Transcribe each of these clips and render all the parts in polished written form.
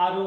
RO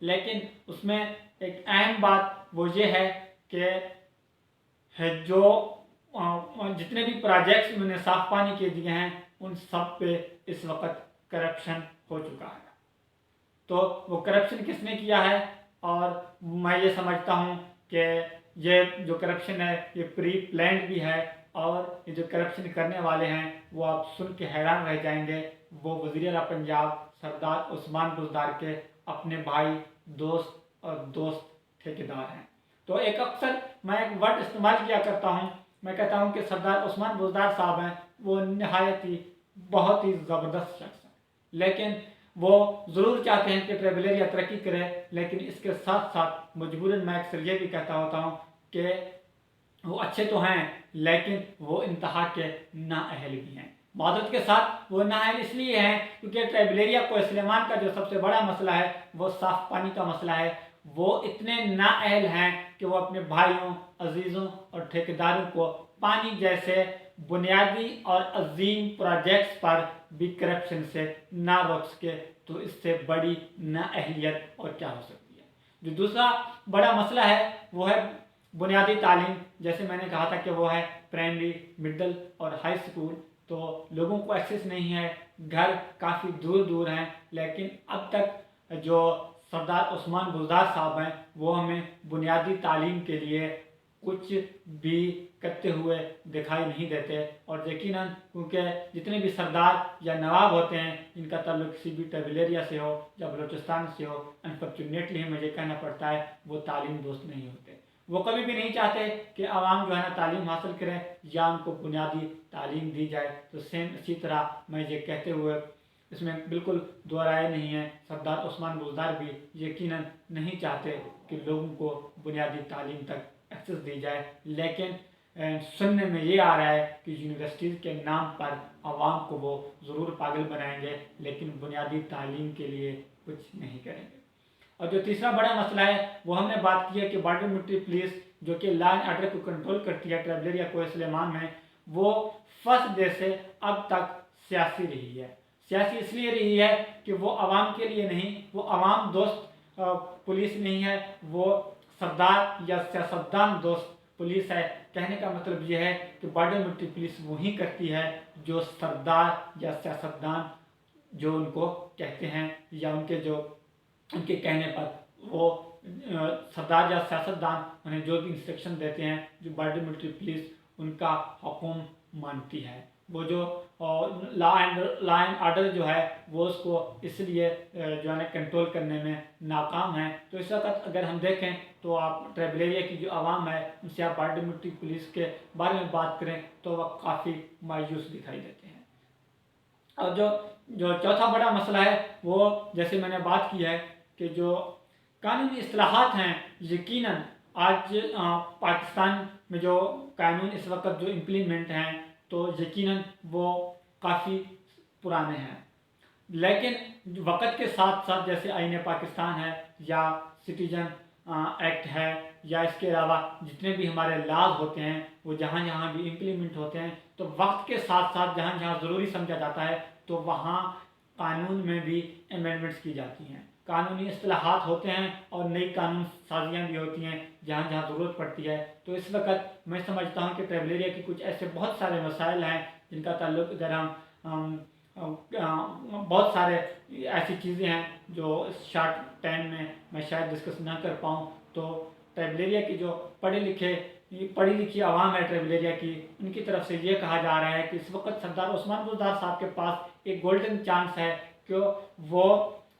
لیکن اس میں ایک اہم بات وہ یہ ہے کہ جو جتنے بھی پروجیکٹس انہوں نے صاف پانی کے دیے ہیں ان سب پہ اس وقت کرپشن ہو چکا ہے. تو وہ کرپشن کس نے کیا ہے؟ اور میں یہ سمجھتا ہوں کہ یہ جو کرپشن ہے یہ پری پلانڈ بھی ہے، اور یہ جو کرپشن کرنے والے ہیں وہ آپ سن کے حیران رہ جائیں گے. وہ وزیر اعلیٰ پنجاب سردار عثمان بزدار کے اپنے بھائی، دوست اور دوست ٹھیکیدار ہیں. تو ایک اکثر میں ایک ورڈ استعمال کیا کرتا ہوں، میں کہتا ہوں کہ سردار عثمان بزدار صاحب ہیں وہ نہایت ہی بہت ہی زبردست شخص ہیں، لیکن وہ ضرور چاہتے ہیں کہ ٹرائبل ایریا ترقی کرے، لیکن اس کے ساتھ ساتھ مجبوراً میں اکثر یہ بھی کہتا ہوتا ہوں کہ وہ اچھے تو ہیں لیکن وہ انتہا کے نااہل بھی ہیں. معذرت کے ساتھ وہ نااہل اس لیے ہیں کیونکہ ٹرائبل ایریا کو سلیمان کا جو سب سے بڑا مسئلہ ہے وہ صاف پانی کا مسئلہ ہے. وہ اتنے نااہل ہیں کہ وہ اپنے بھائیوں، عزیزوں اور ٹھیکیداروں کو پانی جیسے بنیادی اور عظیم پروجیکٹس پر بھی کرپشن سے نہ روک سکے. تو اس سے بڑی نااہلیت اور کیا ہو سکتی ہے. جو دوسرا بڑا مسئلہ ہے وہ ہے بنیادی تعلیم. جیسے میں نے کہا تھا کہ وہ ہے پرائمری، مڈل اور ہائی اسکول. تو لوگوں کو ایکسیس نہیں ہے، گھر کافی دور دور ہیں، لیکن اب تک جو سردار عثمان بزدار صاحب ہیں وہ ہمیں بنیادی تعلیم کے لیے کچھ بھی کرتے ہوئے دکھائی نہیں دیتے. اور یقیناً کیونکہ جتنے بھی سردار یا نواب ہوتے ہیں ان کا تعلق کسی بھی ٹرائبل ایریا سے ہو یا بلوچستان سے ہو، انفارچونیٹلی ہمیں یہ کہنا پڑتا ہے وہ تعلیم دوست نہیں ہوتے. وہ کبھی بھی نہیں چاہتے کہ عوام جو ہے نا تعلیم حاصل کریں یا ان کو بنیادی تعلیم دی جائے. تو سیم اسی طرح میں یہ کہتے ہوئے اس میں بالکل دو رائے نہیں ہے، سردار عثمان بزدار بھی یقیناً نہیں چاہتے کہ لوگوں کو بنیادی تعلیم تک ایکسیس دی جائے. لیکن سننے میں یہ آ رہا ہے کہ یونیورسٹیز کے نام پر عوام کو وہ ضرور پاگل بنائیں گے لیکن بنیادی تعلیم کے لیے کچھ نہیں کریں گے. اور جو تیسرا بڑا مسئلہ ہے وہ ہم نے بات کی ہے کہ بارڈر ملٹری پولیس جو کہ لا اینڈ آرڈر کو کنٹرول کرتی ہے ٹرائبل ایریا کوہ سلیمان میں، وہ فرسٹ ڈے سے اب تک سیاسی رہی ہے. سیاسی اس لیے رہی ہے کہ وہ عوام کے لیے نہیں، وہ عوام دوست پولیس نہیں ہے، وہ سردار یا سیاستدان دوست پولیس ہے. کہنے کا مطلب یہ ہے کہ بارڈر ملٹری پولیس وہی کرتی ہے جو سردار یا سیاستدان جو ان کو کہتے ہیں، یا ان کے کہنے پر وہ سردار یا سیاستدان انہیں جو بھی انسٹرکشن دیتے ہیں جو بارڈر ملٹری پولیس ان کا حکم مانتی ہے. وہ جو لا اینڈ آرڈر جو ہے وہ اس کو اس لیے جو ہے نا کنٹرول کرنے میں ناکام ہے. تو اس وقت اگر ہم دیکھیں تو آپ ٹرائبل ایریا کی جو عوام ہے ان سے آپ بارڈر ملٹری پولیس کے بارے میں بات کریں تو وہ کافی مایوس دکھائی دیتے ہیں. اور جو چوتھا بڑا مسئلہ ہے وہ جیسے میں نے بات کی ہے کہ جو قانونی اصلاحات ہیں، یقیناً آج پاکستان میں جو قانون اس وقت جو امپلیمنٹ ہیں تو یقیناً وہ کافی پرانے ہیں، لیکن وقت کے ساتھ ساتھ جیسے آئین پاکستان ہے یا سٹیزن ایکٹ ہے یا اس کے علاوہ جتنے بھی ہمارے لاز ہوتے ہیں وہ جہاں جہاں بھی امپلیمنٹ ہوتے ہیں تو وقت کے ساتھ ساتھ جہاں جہاں ضروری سمجھا جاتا ہے تو وہاں قانون میں بھی امینڈمنٹس کی جاتی ہیں، قانونی اصلاحات ہوتے ہیں اور نئی قانون سازیاں بھی ہوتی ہیں جہاں جہاں ضرورت پڑتی ہے. تو اس وقت میں سمجھتا ہوں کہ ٹرائبل ایریا کی کچھ ایسے بہت سارے مسائل ہیں جن کا تعلق اگر ہم بہت سارے ایسی چیزیں ہیں جو اس شارٹ ٹائم میں شاید ڈسکس نہ کر پاؤں. تو ٹرائبل ایریا کی جو پڑھی لکھی عوام ہے ٹرائبل ایریا کی، ان کی طرف سے یہ کہا جا رہا ہے کہ اس وقت سردار عثمان بزدار صاحب کے پاس ایک گولڈن چانس ہے کہ وہ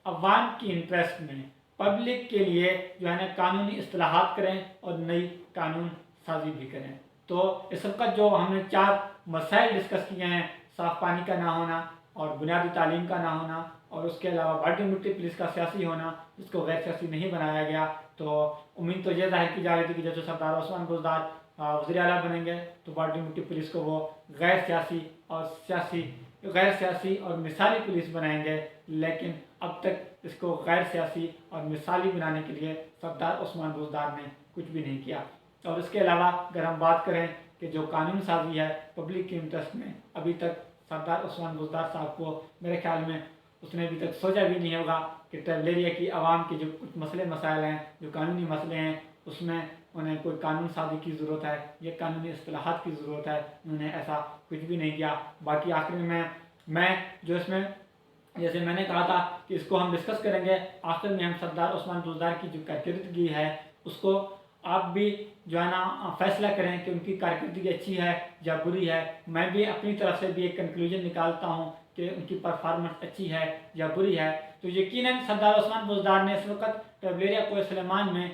عوام کی انٹرسٹ میں پبلک کے لیے جو ہے نا قانونی اصلاحات کریں اور نئی قانون سازی بھی کریں. تو اس وقت جو ہم نے 4 مسائل ڈسکس کیے ہیں، صاف پانی کا نہ ہونا اور بنیادی تعلیم کا نہ ہونا اور اس کے علاوہ بارڈر ملٹری پولیس کا سیاسی ہونا جس کو غیر سیاسی نہیں بنایا گیا، تو امید تو یہ ظاہر کی جا رہی تھی کہ جیسے سردار عثمان بزدار وزیر اعلیٰ بنیں گے تو بارڈر ملٹری پولیس کو وہ غیر سیاسی اور مثالی پولیس بنائیں گے. لیکن اب تک اس کو غیر سیاسی اور مثالی بنانے کے لیے سردار عثمان بزدار نے کچھ بھی نہیں کیا. اور اس کے علاوہ اگر ہم بات کریں کہ جو قانون سازی ہے پبلک کے انٹرسٹ میں، ابھی تک سردار عثمان بزدار صاحب کو میرے خیال میں اس نے ابھی تک سوچا بھی نہیں ہوگا کہ ٹرائبل ایریا کی عوام کے جو کچھ مسئلے مسائل ہیں، جو قانونی مسئلے ہیں، اس میں انہیں کوئی قانون سازی کی ضرورت ہے یا قانونی اصطلاحات کی ضرورت ہے. انہوں نے ایسا کچھ بھی نہیں کیا. باقی آخر میں جو اس میں جیسے میں نے کہا تھا کہ اس کو ہم ڈسکس کریں گے، آخر میں ہم سردار عثمان بزدار کی جو کارکردگی ہے اس کو آپ بھی جو ہے نا فیصلہ کریں کہ ان کی کارکردگی اچھی ہے یا بری ہے. میں بھی اپنی طرف سے بھی ایک کنکلوژن نکالتا ہوں کہ ان کی پرفارمنس اچھی ہے یا بری ہے. تو یقیناً سردار عثمان بزدار نے اس وقت ٹرائبل ایریا کوہ سلیمان میں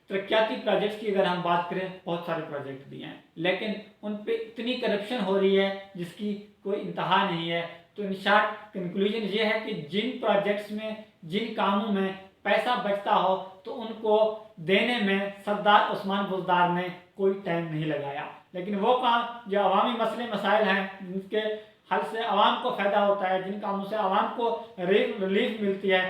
ترقیاتی پروجیکٹس کی اگر ہم بات کریں، بہت سارے پروجیکٹ بھی ہیں، لیکن ان پہ اتنی کرپشن ہو رہی ہے جس کی کوئی انتہا نہیں ہے. تو ان شارٹ کنکلوژن یہ ہے کہ جن پروجیکٹس میں، جن کاموں میں پیسہ بچتا ہو تو ان کو دینے میں سردار عثمان بزدار نے کوئی ٹائم نہیں لگایا. لیکن وہ کام جو عوامی مسئلے مسائل ہیں، جن کے حل سے عوام کو فائدہ ہوتا ہے، جن کاموں سے عوام کو ریلیف ملتی ہے،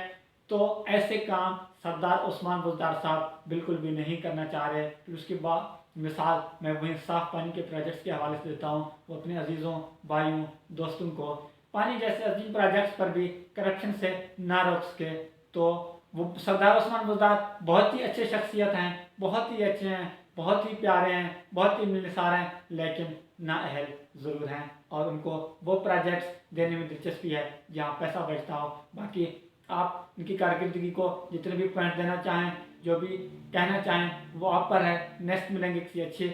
تو ایسے کام سردار عثمان بزدار صاحب بالکل بھی نہیں کرنا چاہ رہے. پھر اس کے بعد مثال میں وہیں صاف پانی کے پروجیکٹس کے حوالے سے دیتا ہوں. وہ اپنے عزیزوں، بھائیوں، دوستوں کو پانی جیسے عظیم پروجیکٹس پر بھی کرپشن سے نہ روک سکے. تو وہ سردار عثمان بزدار بہت ہی اچھے شخصیت ہیں، بہت ہی اچھے ہیں، بہت ہی پیارے ہیں، بہت ہی ملنسار ہیں، لیکن نااہل ضرور ہیں، اور ان کو وہ پروجیکٹس دینے میں دلچسپی ہے جہاں پیسہ بچتا ہو. باقی آپ ان کی کارکردگی کو جتنے بھی پوائنٹ دینا چاہیں، جو بھی کہنا چاہیں، وہ آپ پر ہے. نیکسٹ ملیں گے کسی اچھے